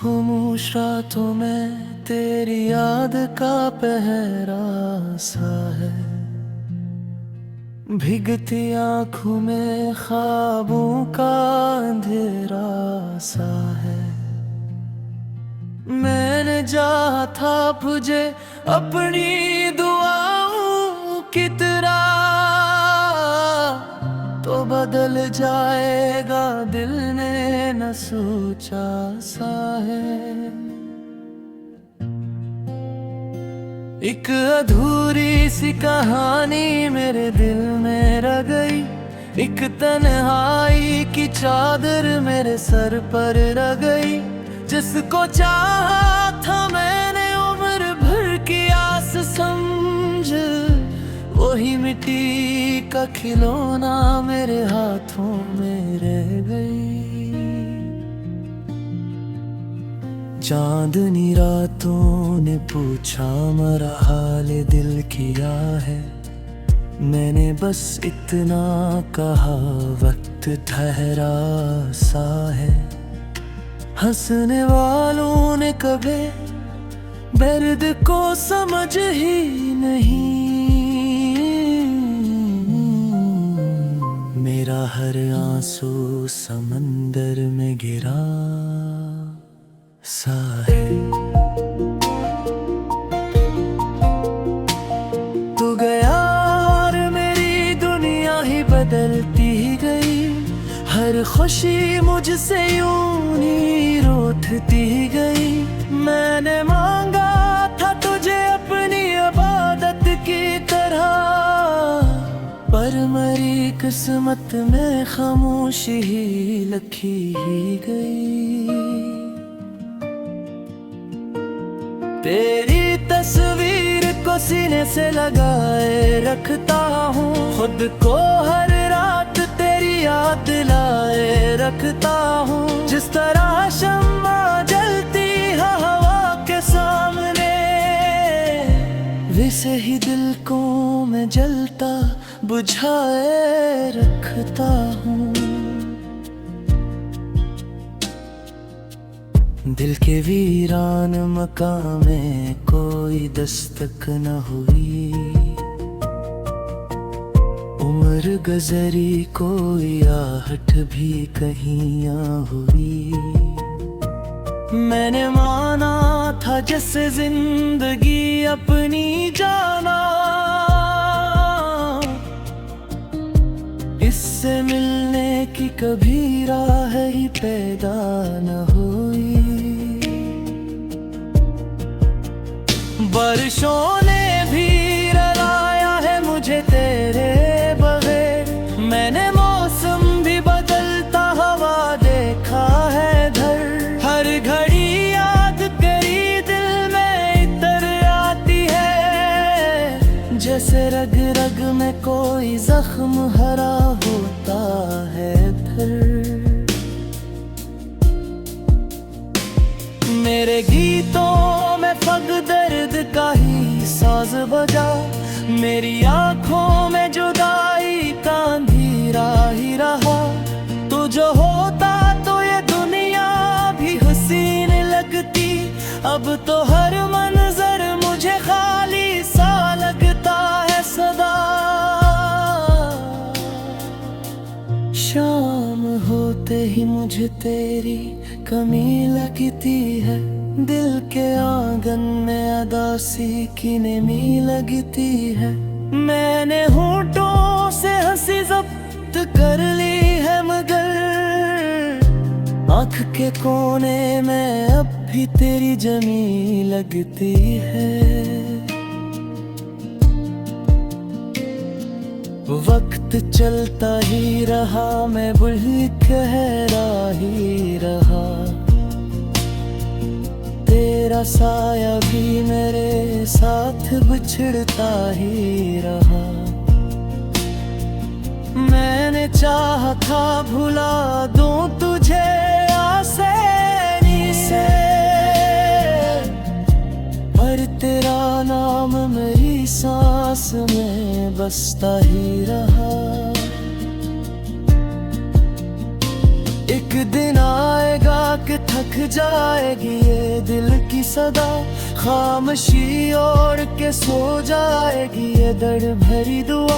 खामोश रातों में तेरी याद का पहरा सा है, भीगती आँखों में ख्वाबों का अंधेरा सा है। मैंने चाहा था तुझे अपनी दुआओं की तरह, तो बदल जाएगा दिल ने न सोचा सा है। एक अधूरी सी कहानी मेरे दिल में रह गई, एक तन्हाई की चादर मेरे सर पर रह गई। जिसको चाहा था मैंने उम्र भर की आस समझ, वही मिट्टी का खिलौना मेरे हाथों में रह गई। चांदनी रातों ने पूछा मरा हाल दिल किया है, मैंने बस इतना कहा वक्त ठहरा सा है। हंसने वालों ने कभी दर्द को समझ ही नहीं, मेरा हर आंसू समंदर में गिरा सा है। तू गया और मेरी दुनिया ही बदलती ही गई, हर खुशी मुझसे यूं ही रूठती ही गई। मैंने मांगा था तुझे अपनी इबादत की तरह, पर मेरी किस्मत में खामोशी ही लिखी ही गई। तेरी तस्वीर को सीने से लगाए रखता हूँ, खुद को हर रात तेरी याद लाए रखता हूँ। जिस तरह शम्मा जलती है हवा के सामने, वैसे ही दिल को मैं जलता बुझाए रखता हूँ। दिल के वीरान मकान में कोई दस्तक न हुई, उम्र गुजरी कोई आहट भी कहीं आ हुई। मैंने माना था जैसे जिंदगी अपनी जाना, इससे मिलने की कभी राह ही पैदा न हुई। बारिशों ने भी रुलाया है मुझे तेरे बगैर, मैंने मौसम भी बदलता हवा देखा है धर। हर घड़ी याद करी दिल में इतर आती है, जैसे रग रग में कोई जख्म हरा होता है फिर। मेरे गीतों में फग दर्द का ही साज बजा, मेरी आंखों में जुदाई का अंधेरा ही रहा। तू जो होता तो ये दुनिया भी हसीन लगती, अब तो हर मंजर मुझे खाली सा लगता है सदा। शाम होते ही मुझे तेरी कमी लगती है, दिल के आंगन में अदासी की नेमी लगती है। मैंने होठों से हंसी जब्त कर ली है, मगर आँख के कोने में अब भी तेरी जमी लगती है। वक्त चलता ही रहा, मैं भूल कहरा ही रहा। तेरा साया भी मेरे साथ बिछड़ता ही रहा। मैंने चाहा था भुला दूं तुझे आसानी से, पर तेरा नाम मेरी सांस में बसता ही रहा। एक दिन आएगा कि के थक जाएगी ये दिल की सदा, खामोशी ओढ़ के सो जाएगी ये दर्द भरी दुआ।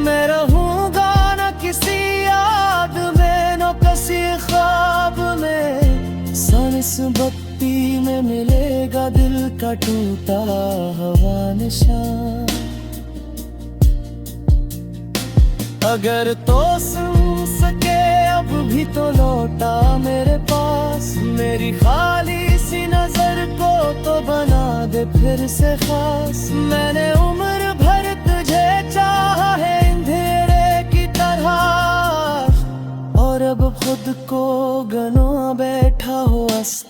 मैं रहूंगा न किसी याद में, न किसी ख्वाब में, सांस बत्ती में मिलेगा दिल का टूटा हुआ निशान। अगर तो सुन सके अब भी तो लौटा मेरे पास, मेरी खाली सी नजर को तो बना दे फिर से खास। मैंने उम्र भर तुझे चाहा है अंधेरे की तरह, और अब खुद को गनो बैठा हो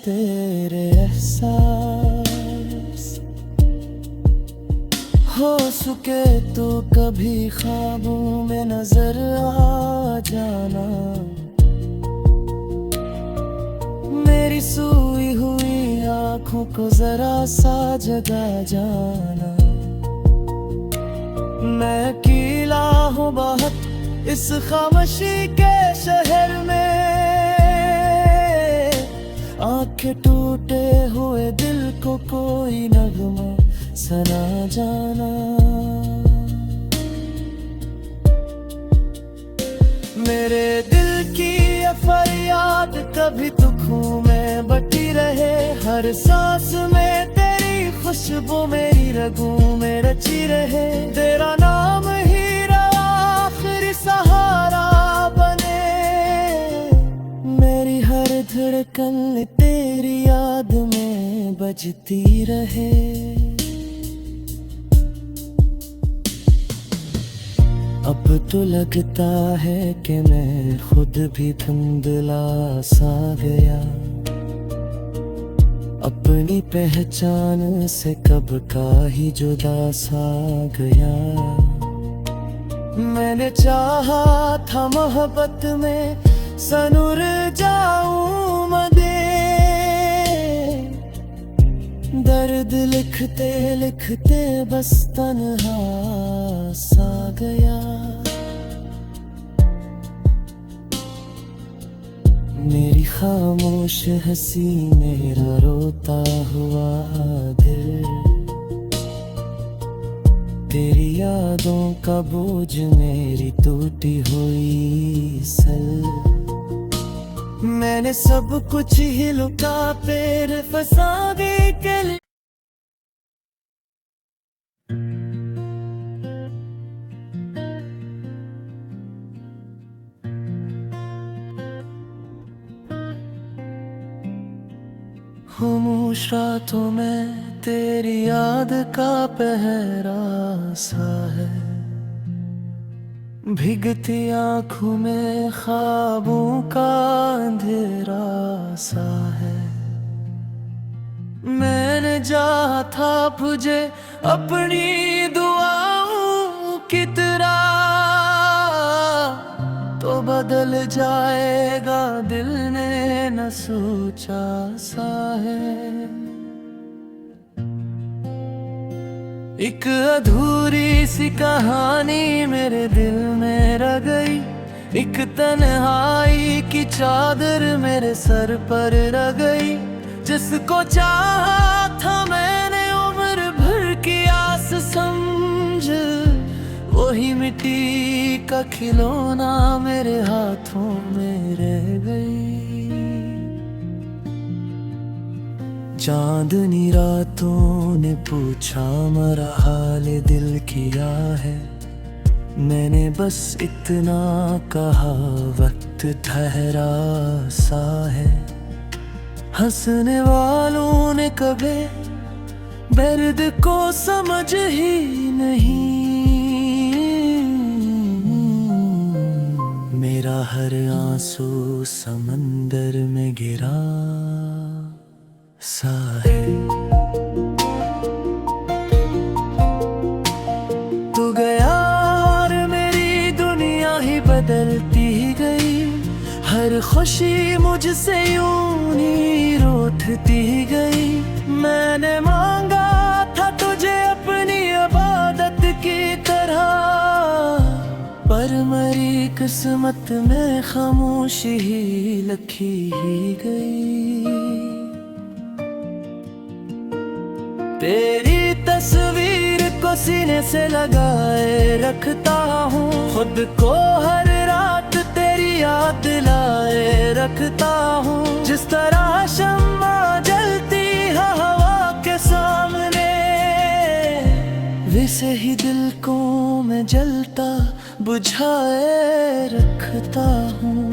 तेरे एहसास। हो सके तो कभी ख्वाबों में नजर आ जाना, मेरी सोई हुई आँखों को जरा सा जगा जाना। मैं अकेला हूँ बहुत इस खामोशी के शहर में, आंखें टूटे हुए दिल को कोई नगमा सुना जाना। मेरे दिल की ये फरियाद कभी दुखों में बटी रहे, हर सांस में तेरी खुशबू मेरी रगों में रची रहे। तेरा नाम ही आखिरी सहारा बने, मेरी हर धड़कन तेरी याद में बजती रहे। अब तो लगता है कि मैं खुद भी धुंधला सा गया, अपनी पहचान से कब का ही जुदा सा गया। मैंने चाहा था मोहब्बत में सनूर जाऊं मदे, दर्द लिखते लिखते बस तन्हा सा गया। मेरी खामोश हंसी मेरा रोता हुआ दिल, तेरी यादों का बोझ मेरी टूटी हुई सल। मैंने सब कुछ ही लुटा फिर फसाने के लिए। खामोश रातों में तेरी याद का पहरा सा है, भीगती आँखों में ख्वाबों का अंधेरा सा है। मैंने चाहा था तुझे अपनी दुआओं की तरह, तो बदल जाएगा दिल ने न सोचा सा है। एक अधूरी सी कहानी मेरे दिल में रह गई, एक तन्हाई की चादर मेरे सर पर रह गई। जिसको चाहा था मैंने उम्र भर की आस समझ, वही मिट्टी का खिलौना मेरे हाथों में रह गई। चांदनी रातों ने पूछा मरा हाल दिल किया है, मैंने बस इतना कहा वक्त ठहरा सा है। हंसने वालों ने कभी दर्द को समझ ही नहीं, मेरा हर आंसू समंदर में गिरा सा है। तू गया और मेरी दुनिया ही बदलती गई, हर खुशी मुझसे यूं ही रूठती गई। मैंने मांगा था तुझे अपनी इबादत की तरह, पर मरी किस्मत में खामोशी ही लिखी ही गई। तेरी तस्वीर को सीने से लगाए रखता हूँ, खुद को हर रात तेरी याद दिलाए रखता हूँ। जिस तरह शम्मा जलती है हवा के सामने, वैसे ही दिल को मैं जलता बुझाए रखता हूँ।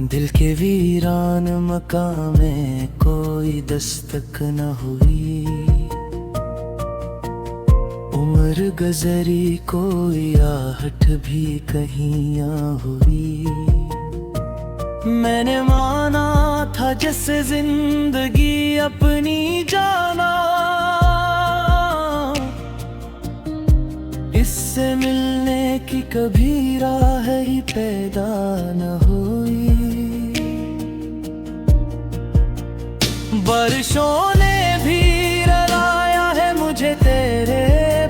दिल के वीरान मकान में कोई दस्तक न हुई, उम्र गुजरी कोई आहट भी कहीं आ हुई। मैंने माना था जैसे जिंदगी अपनी जाना, इससे मिलने की कभी राह ही पैदा न हुई। बारिशों ने भी रुलाया है मुझे तेरे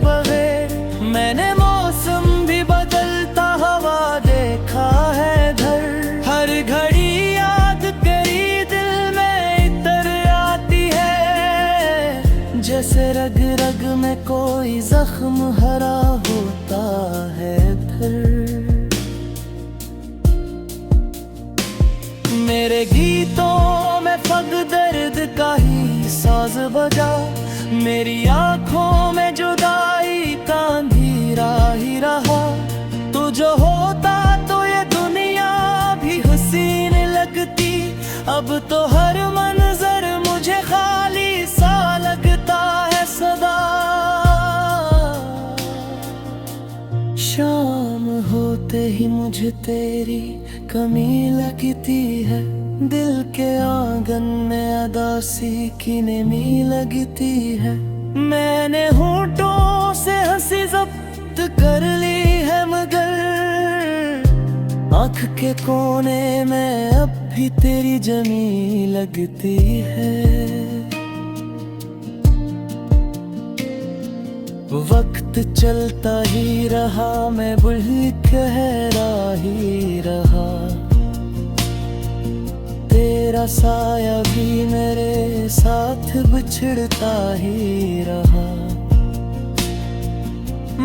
बगैर, मैंने मौसम भी बदलता हवा देखा है धर। हर घड़ी याद करी दिल में इतर आती है, जैसे रग रग में कोई जख्म हरा होता है फिर। मेरे गीतों में फग दर्द का ही साज बजा, मेरी आंखों में जुदाई का अंधेरा ही रहा। तू जो होता तो ये दुनिया भी हसीन लगती, अब तो हर मंजर मुझे खाली सा लगता है सदा। शाम होते ही मुझे तेरी कमी लगती है, दिल के आंगन में अदासी की नेमी लगती है। मैंने होठों से हंसी जब्त कर ली है, मगर आँख के कोने में अब भी तेरी जमी लगती है। वक्त चलता ही रहा, मैं भूल कहरा ही रहा। तेरा साया भी मेरे साथ बिछड़ता ही रहा।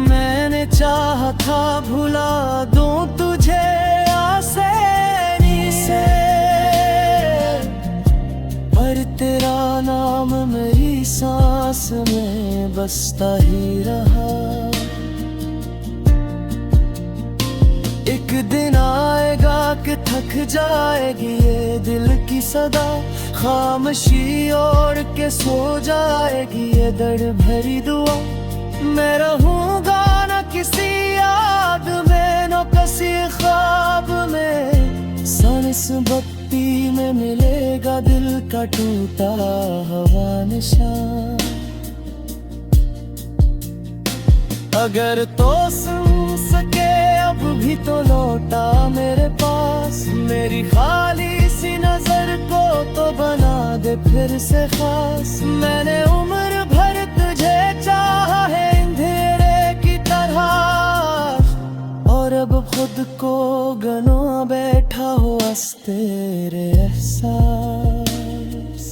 मैंने चाहा था भुला दूं तुझे आसानी से, पर तेरा नाम मेरी सांस में बसता ही रहा। एक दिन आएगा कि थक जाएगी ये दिल की सदा, खामोशी ओढ़ के सो जाएगी ये दर्द भरी दुआ। मैं रहूंगा न किसी याद में, न किसी ख्वाब में, सांस बत्ती में मिलेगा दिल का टूटा हवा निशान। अगर तो सुन सके अब भी तो लौटा मेरे पास, मेरी खाली सी नजर को तो बना दे फिर से खास। मैंने उम्र भर तुझे चाहा है अंधेरे की तरह, और अब खुद को गनो बैठा हो तेरे एहसास।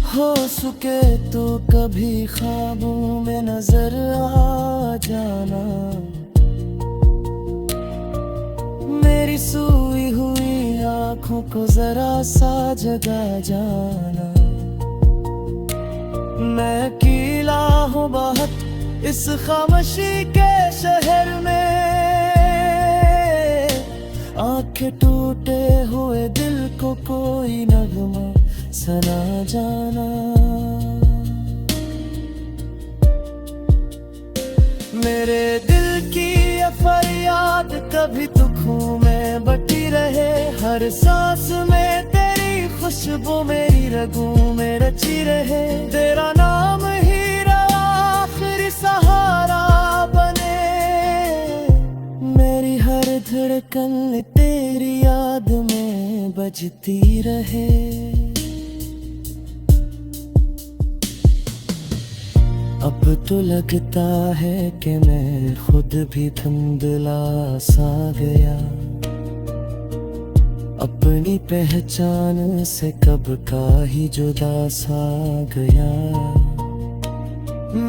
हो सके तो कभी ख्वाबों में नजर आ जाना, मेरी सोई हुई आँखों को जरा सा जगा जाना। मैं अकेला हूँ बहुत इस खामोशी के शहर में, आंखें टूटे हुए दिल को कोई नगमा सुना जाना। मेरे दिल की ये फरियाद कभी दुखों में बटी रहे, हर सांस में तेरी खुशबू मेरी रगों में रची रहे। तेरा नाम ही आखिरी सहारा बने, मेरी हर धड़कन तेरी याद में बजती रहे। अब तो लगता है कि मैं खुद भी धुंधला सा गया, अपनी पहचान से कब का ही जुदा सा गया।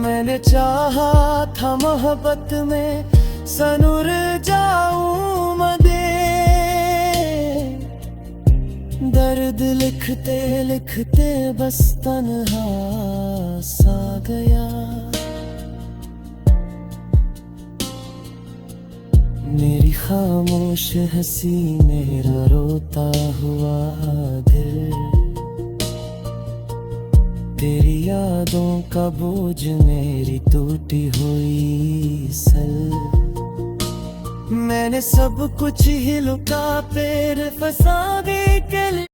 मैंने चाहा था मोहब्बत में सनूर जाऊं मदे, दर्द लिखते लिखते बस तन्हा सा गया। मेरी खामोश हंसी, मेरा रोता हुआ दिल, तेरी यादों का बोझ, मेरी टूटी हुई सल। मैंने सब कुछ ही लुटा, पैर फंसा के लिए